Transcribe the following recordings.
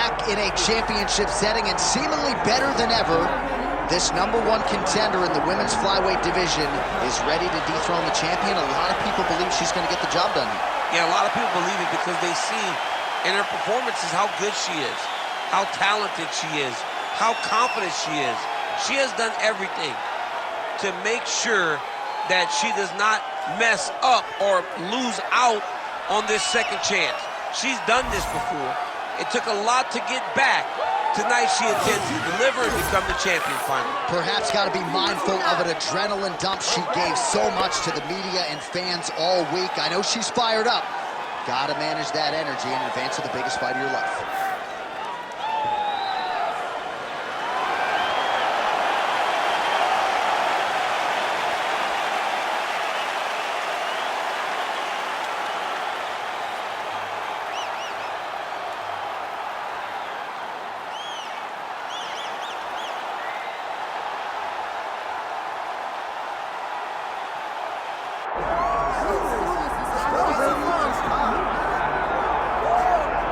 back in a championship setting and seemingly better than ever. This #1 contender in the women's flyweight division is ready to dethrone the champion. A lot of people believe she's going to get the job done. Yeah, a lot of people believe it because they see in her performances how good she is, how talented she is, how confident she is. She has done everything to make sure that she does not mess up or lose out on this second chance. She's done this before. It took a lot to get back. Tonight she intends to deliver and become the champion finally. Perhaps got to be mindful of an adrenaline dump. She gave so much to the media and fans all week. I know she's fired up. Got to manage that energy in advance of the biggest fight of your life.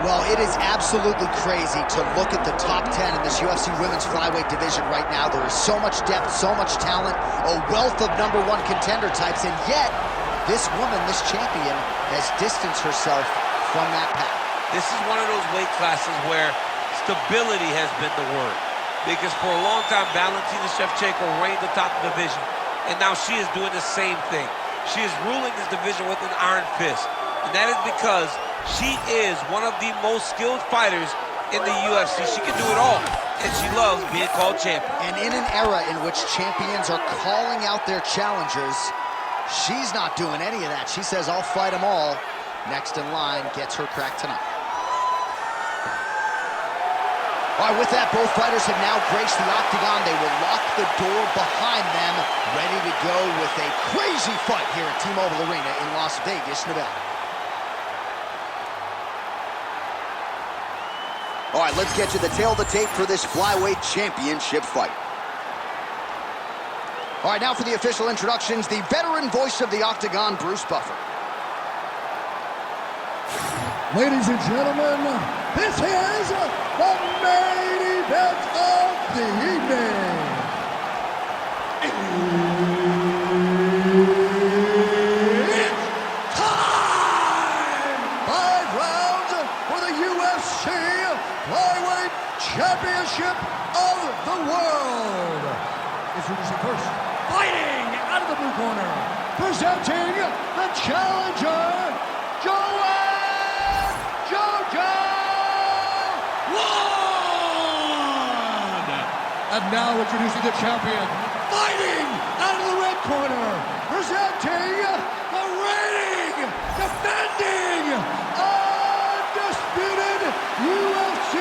Well, it is absolutely crazy to look at the top 10 in this UFC women's flyweight division right now. There is so much depth, so much talent, a wealth of #1 contender types, and yet this woman, this champion, has distanced herself from that path. This is one of those weight classes where stability has been the word. Because for a long time, Valentina Shevchenko reigned atop the division, and now she is doing the same thing. She is ruling this division with an iron fist, and that is because she is one of the most skilled fighters in the UFC. She can do it all, and she loves being called champion. And in an era in which champions are calling out their challengers, she's not doing any of that. She says, I'll fight them all. Next in line gets her crack tonight. All right, with that, both fighters have now graced the octagon. They will lock the door behind them, ready to go with a crazy fight here at T-Mobile Arena in Las Vegas, Nevada. All right, let's get to the tail of the tape for this flyweight championship fight. All right, now for the official introductions, the veteran voice of the octagon, Bruce Buffer. Ladies and gentlemen, this is the main event of the evening. It's time! 5 rounds for the UFC Flyweight Championship of the World. Introducing first, fighting out of the blue corner, presenting the challenger, Joanne. And now introducing the champion, fighting out of the red corner, presenting the reigning, defending, undisputed UFC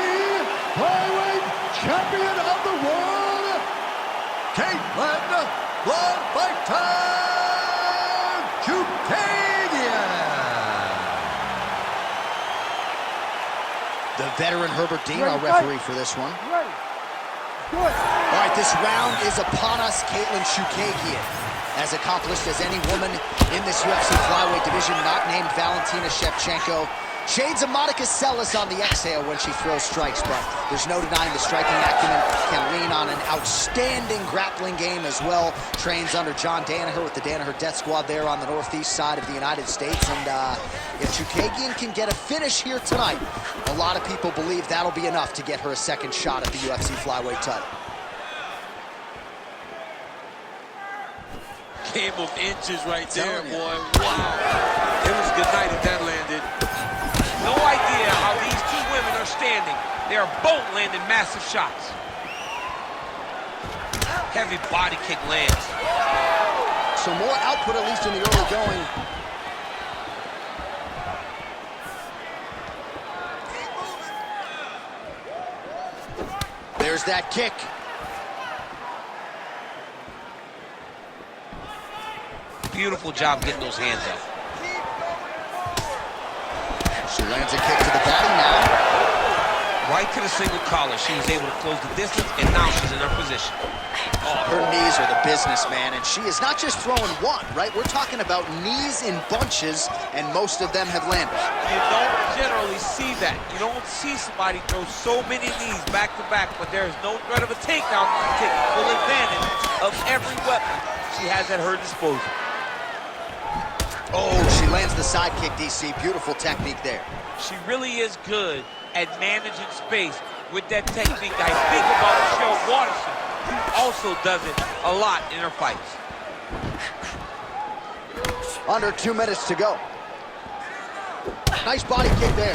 flyweight champion of the world, Katlyn "Blood Fighter" The veteran Herbert Dean, our referee for this one. All right, this round is upon us. Katlyn Chookagian, as accomplished as any woman in this UFC flyweight division, not named Valentina Shevchenko. Shades of Monica Seles on the exhale when she throws strikes, but there's no denying the striking acumen. Can lean on an outstanding grappling game as well. Trains under John Danaher with the Danaher Death Squad there on the northeast side of the United States. And if Chookagian can get a finish here tonight, a lot of people believe that'll be enough to get her a second shot at the UFC flyweight title. Game of inches right there, boy. Wow. It was a good night if that landed. No idea how these two women are standing. They are both landing massive shots. Heavy body kick lands. So more output, at least in the early going. There's that kick. Beautiful job getting those hands up. She lands a kick to the body now. Right Right to the single collar. She was able to close the distance, and now she's in her position. Oh, her knees are the business, man, and she is not just throwing one, right? We're talking about knees in bunches, and most of them have landed. You don't generally see that. You don't see somebody throw so many knees back to back, but there is no threat of a takedown. She's taking full advantage of every weapon she has at her disposal. Oh, she lands the side kick, DC. Beautiful technique there. She really is good at managing space with that technique. I think about Michelle Waterson, who also does it a lot in her fights. Under 2 minutes to go. Nice body kick there.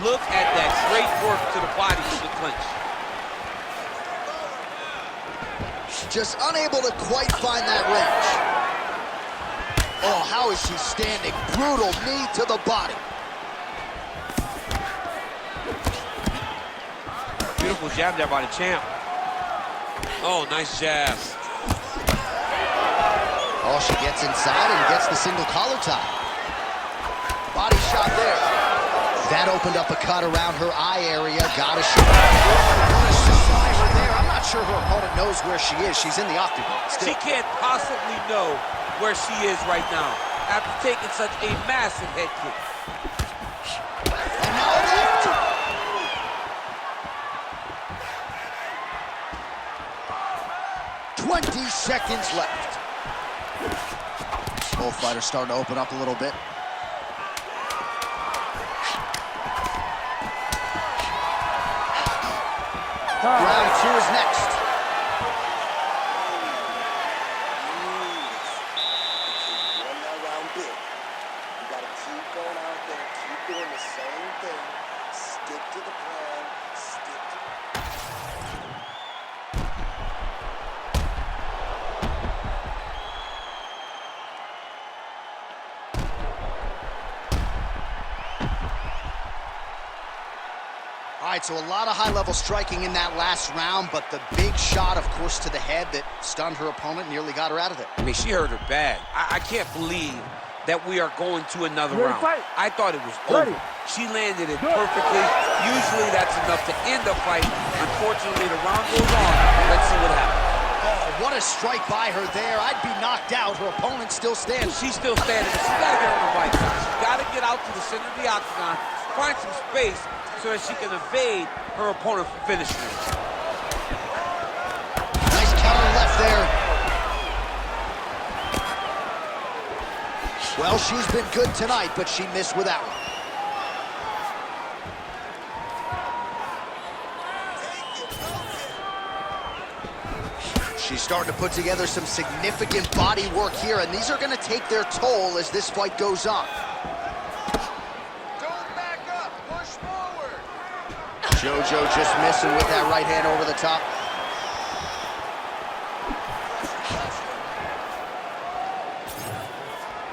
Look at that great work to the body to the clinch. Just unable to quite find that range. Oh, how is she standing? Brutal knee to the body. Beautiful jab there by the champ. Oh, nice jab. Oh, she gets inside and gets the single collar tie. Body shot there. That opened up a cut around her eye area. Got a shot. By her there. I'm not sure her opponent knows where she is. She's in the octagon still. She can't possibly know where she is right now after taking such a massive head kick. And now left. 20 seconds left. Both fighters starting to open up a little bit. Round 2 is next. All right, so a lot of high-level striking in that last round, but the big shot, of course, to the head that stunned her opponent, nearly got her out of there. I mean, she hurt her bad. I can't believe that we are going to another round. I thought it was over. She landed it perfectly. Usually that's enough to end the fight. Unfortunately, the round goes on. Let's see what happens. Oh, what a strike by her there. I'd be knocked out. Her opponent still stands. She's still standing, but she's got to get on the right side. She's got to get out to the center of the octagon, find some space so that she can evade her opponent from finishing her. Nice counter left there. Well, she's been good tonight, but she missed with that one. She's starting to put together some significant body work here, and these are going to take their toll as this fight goes on. Don't back up. Push forward. JoJo just missing with that right hand over the top.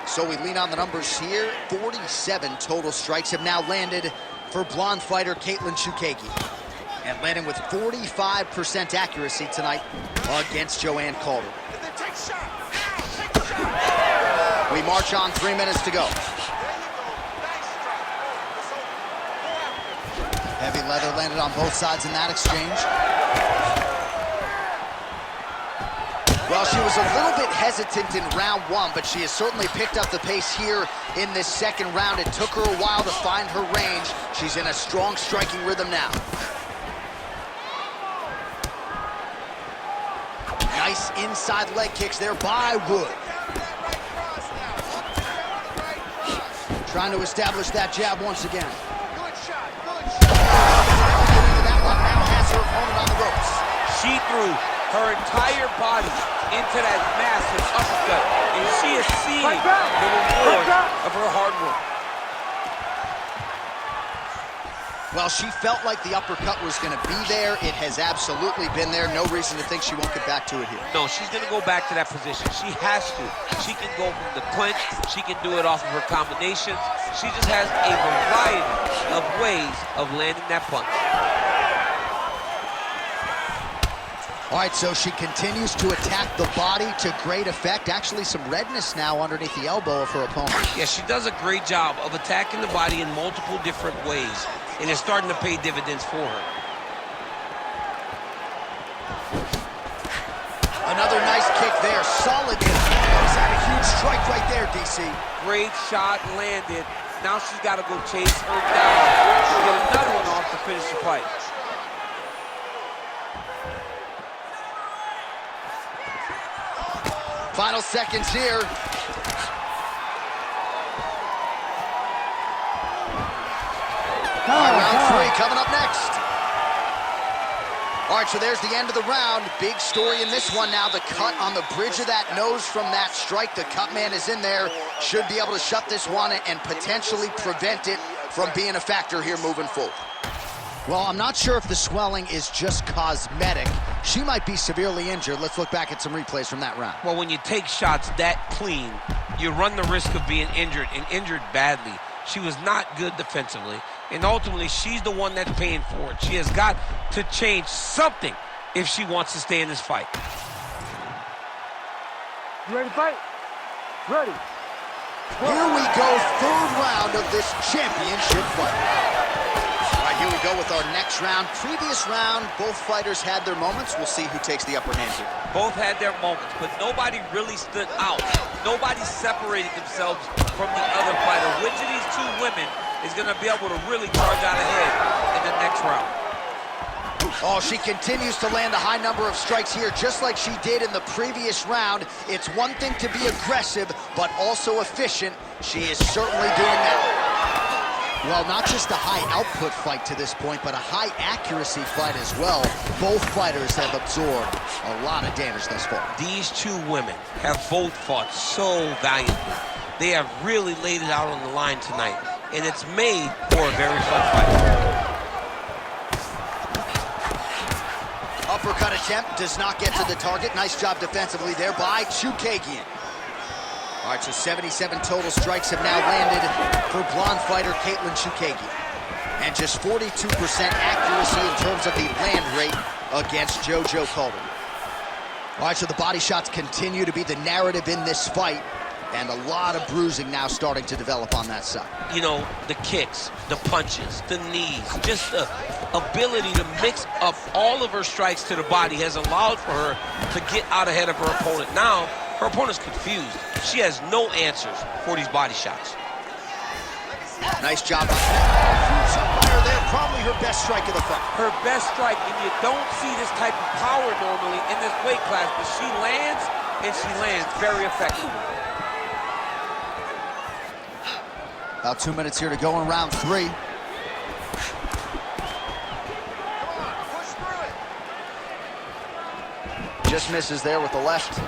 So we lean on the numbers here. 47 total strikes have now landed for blonde fighter Katlyn Cerminara. And landing with 45% accuracy tonight against Joanne Calder. We march on, 3 minutes to go. Heavy leather landed on both sides in that exchange. Well, she was a little bit hesitant in round 1, but she has certainly picked up the pace here in this second round. It took her a while to find her range. She's in a strong striking rhythm now. Nice inside leg kicks there by Wood. Trying to establish that jab once again. Good shot. That one now has her opponent on the ropes. She threw her entire body into that massive uppercut, and she is seeing the reward of her hard work. Well, she felt like the uppercut was going to be there. It has absolutely been there. No reason to think she won't get back to it here. No, she's going to go back to that position. She has to. She can go from the clinch. She can do it off of her combinations. She just has a variety of ways of landing that punch. All right, so she continues to attack the body to great effect. Actually, some redness now underneath the elbow of her opponent. Yeah, she does a great job of attacking the body in multiple different ways, and it's starting to pay dividends for her. Another nice kick there, solid. He's had a huge strike right there, DC. Great shot landed. Now she's got to go chase her down. She'll get another one off to finish the fight. Final seconds here. All right, round 3 coming up next. All right, so there's the end of the round. Big story in this one now. The cut on the bridge of that nose from that strike. The cut man is in there. Should be able to shut this one and potentially prevent it from being a factor here moving forward. Well, I'm not sure if the swelling is just cosmetic. She might be severely injured. Let's look back at some replays from that round. Well, when you take shots that clean, you run the risk of being injured, and injured badly. She was not good defensively, and ultimately, she's the one that's paying for it. She has got to change something if she wants to stay in this fight. You ready to fight? Ready. Here we go, 3rd round of this championship fight. Here we go with our next round. Previous round, both fighters had their moments. We'll see who takes the upper hand here. Both had their moments, but nobody really stood out. Nobody separated themselves from the other fighter. Which of these two women is going to be able to really charge out ahead in the next round? Oh, she continues to land a high number of strikes here, just like she did in the previous round. It's one thing to be aggressive, but also efficient. She is certainly doing that. Well, not just a high-output fight to this point, but a high-accuracy fight as well. Both fighters have absorbed a lot of damage thus far. These two women have both fought so valiantly. They have really laid it out on the line tonight, and it's made for a very fun fight. Uppercut attempt does not get to the target. Nice job defensively there by Chookagian. All right, so 77 total strikes have now landed for blonde fighter Katlyn Cerminara. And just 42% accuracy in terms of the land rate against JoJo Calder. All right, so the body shots continue to be the narrative in this fight. And a lot of bruising now starting to develop on that side. You know, the kicks, the punches, the knees, just the ability to mix up all of her strikes to the body has allowed for her to get out ahead of her opponent. Now, her opponent's confused. She has no answers for these body shots. Nice job. Fire there, probably her best strike of the fight. Her best strike, and you don't see this type of power normally in this weight class, but she lands, and she lands very effectively. About 2 minutes here to go in round 3. Just misses there with the left.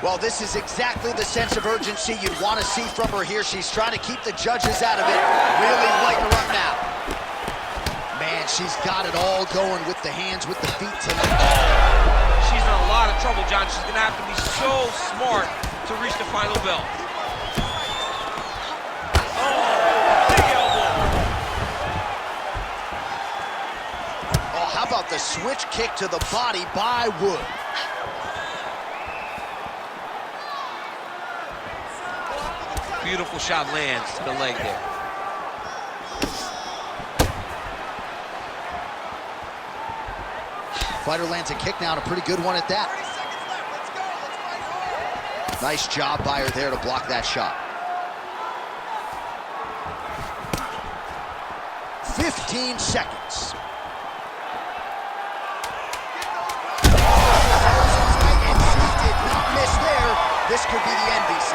Well, this is exactly the sense of urgency you'd want to see from her here. She's trying to keep the judges out of it. Really lighting her up now. Man, she's got it all going with the hands, with the feet tonight. She's in a lot of trouble, John. She's going to have to be so smart to reach the final bell. How about the switch kick to the body by Wood? Beautiful shot lands to the leg there. Fighter lands a kick now, and a pretty good one at that. Nice job by her there to block that shot. 15 seconds. This could be the end, DC.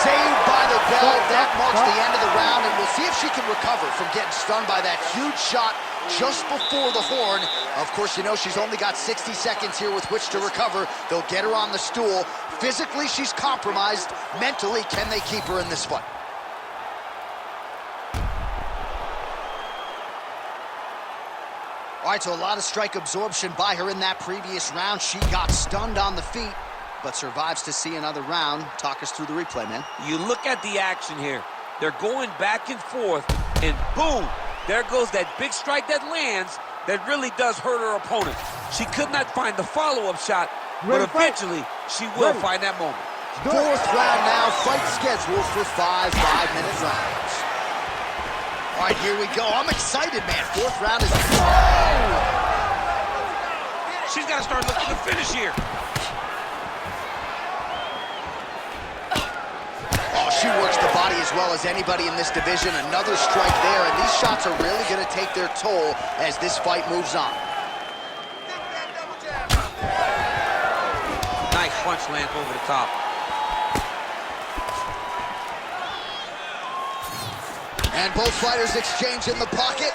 Saved by the bell. That marks the end of the round, and we'll see if she can recover from getting stunned by that huge shot just before the horn. Of course, you know she's only got 60 seconds here with which to recover. They'll get her on the stool. Physically, she's compromised. Mentally, can they keep her in this fight? All right, so a lot of strike absorption by her in that previous round. She got stunned on the feet, but survives to see another round. Talk us through the replay, man. You look at the action here. They're going back and forth, and boom, there goes that big strike that lands, that really does hurt her opponent. She could not find the follow-up shot, but eventually she will find that moment. Fourth round now, fight scheduled for 5 5-minute rounds. All right, here we go. I'm excited, man. Fourth round is... She's got to start looking to finish here. Oh, she works the body as well as anybody in this division. Another strike there, and these shots are really going to take their toll as this fight moves on. Nice punch lands over the top. And both fighters exchange in the pocket.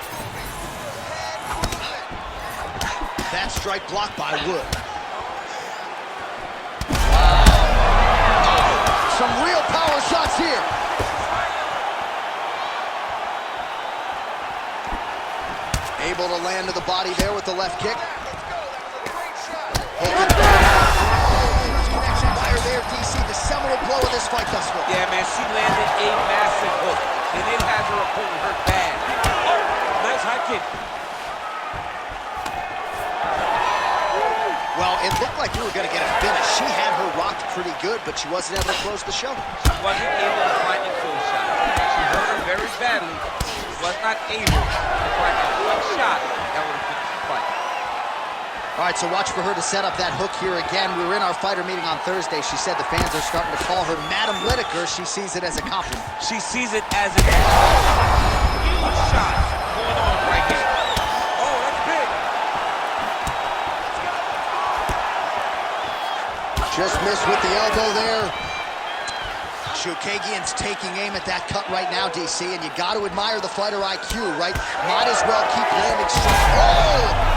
That strike blocked by Wood. Some real power shots here. Able to land to the body there with the left kick. Connection by her there, DC. The seminal blow of this fight thus far. Yeah, man, she landed a massive hook, and it has her opponent hurt bad. Oh, nice high kick. Well, it looked like you were going to get a finish. She had her rocked pretty good, but she wasn't able to close the show. She wasn't able to find the kill shot. She hurt her very badly. She was not able to find that one shot that would have finished the fight. All right, so watch for her to set up that hook here again. We were in our fighter meeting on Thursday. She said the fans are starting to call her Madam Lineker. She sees it as a compliment. She sees it as a huge shot going on right here. Oh, that's big. Just missed with the elbow there. Chookagian's taking aim at that cut right now, DC, and you got to admire the fighter IQ, right? Might as well keep landing straight. Oh!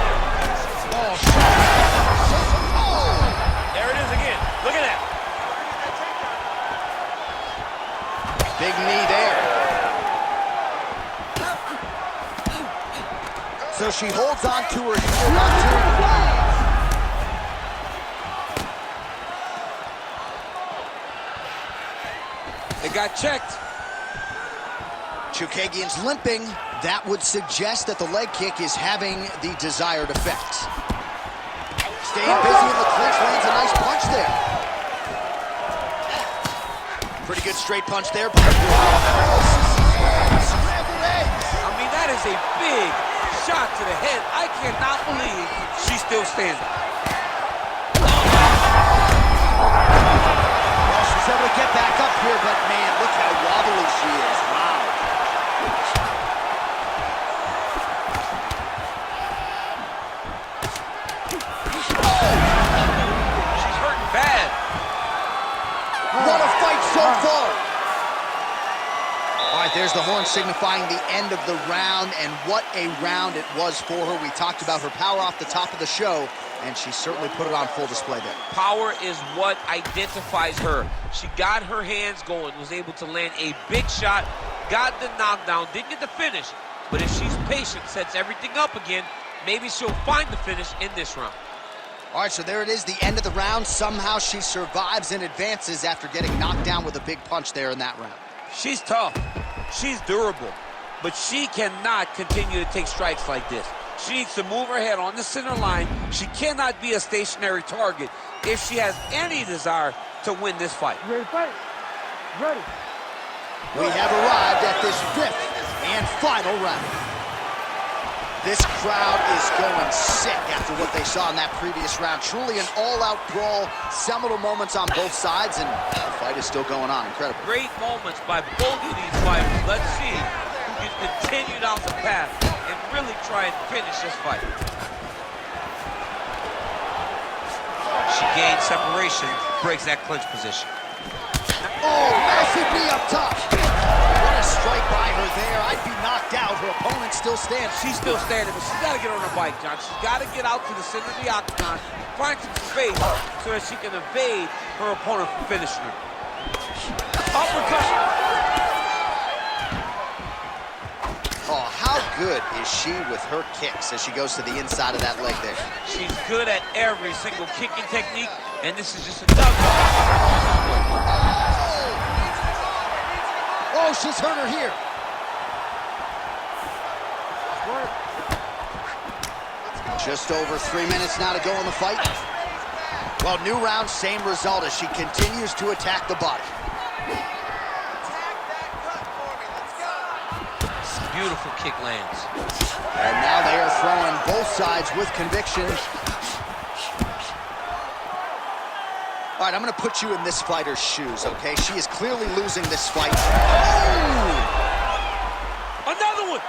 Oh, shit. Oh! There it is again. Look at that. Big knee there. So she holds on to her heel, not to... It got checked. Chookagian's limping. That would suggest that the leg kick is having the desired effect. Staying busy in the clinch, lands a nice punch there. Pretty good straight punch there. I mean, that is a big shot to the head. I cannot believe she's still standing. Well, she's able to get back up here, but man, look how wobbly she is. Wow. She's hurting bad. What a fight so far. All right, there's the horn signifying the end of the round, and what a round it was for her. We talked about her power off the top of the show, and she certainly put it on full display there. Power is what identifies her. She got her hands going, was able to land a big shot, got the knockdown, didn't get the finish, but if she's patient, sets everything up again, maybe she'll find the finish in this round. All right, so there it is, the end of the round. Somehow she survives and advances after getting knocked down with a big punch there in that round. She's tough. She's durable. But she cannot continue to take strikes like this. She needs to move her head on the center line. She cannot be a stationary target if she has any desire to win this fight. Ready to fight? Ready. We have arrived at this 5th and final round. This crowd is going sick after what they saw in that previous round. Truly an all-out brawl, seminal moments on both sides, and the fight is still going on. Incredible. Great moments by both of these fighters. Let's see who can continue down the path and really try and finish this fight. She gains separation, breaks that clinch position. Oh, massive knee up top. What a strike by her there. I'd be knocked out. Her opponent still stands. She's still standing, but she's got to get on her bike, John. She's got to get out to the center of the octagon, find some space so that she can evade her opponent from finishing her. Uppercut. Oh, how good is she with her kicks as she goes to the inside of that leg there? She's good at every single kicking technique, and this is just another. Oh, she's hurt her here. Just over 3 minutes now to go in the fight. Well, new round, same result as she continues to attack the body. Beautiful kick lands. And now they are throwing both sides with conviction. All right, I'm going to put you in this fighter's shoes, okay? She is clearly losing this fight. Oh! Another one!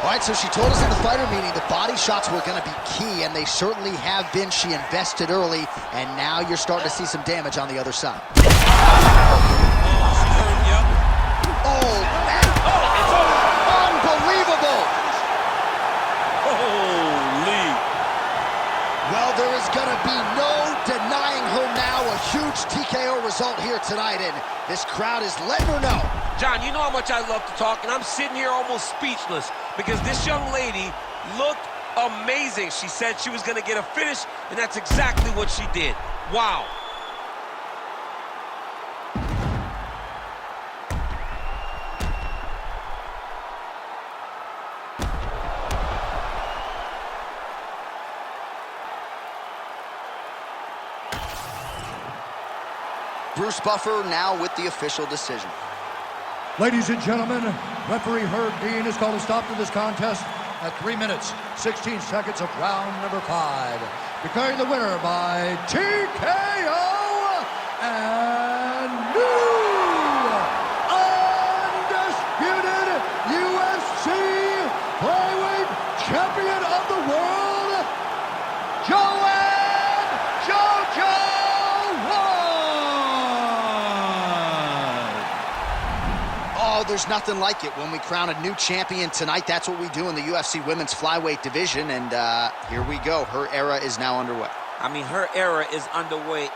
All right, so she told us in the fighter meeting the body shots were going to be key, and they certainly have been. She invested early, and now you're starting to see some damage on the other side. Oh, man. Unbelievable. Holy. Well, there is going to be no denying her now. A huge TKO result here tonight, and this crowd is letting her know. John, you know how much I love to talk, and I'm sitting here almost speechless because this young lady looked amazing. She said she was going to get a finish, and that's exactly what she did. Wow. Bruce Buffer now with the official decision. Ladies and gentlemen, referee Herb Dean has called a stop to this contest at 3 minutes, 16 seconds of round number 5. Declaring the winner by TKO and new undisputed UFC flyweight champion of the world, Joanne. There's nothing like it. When we crown a new champion tonight, that's what we do in the UFC women's flyweight division, and here we go. Her era is now underway. I mean, her era is underway.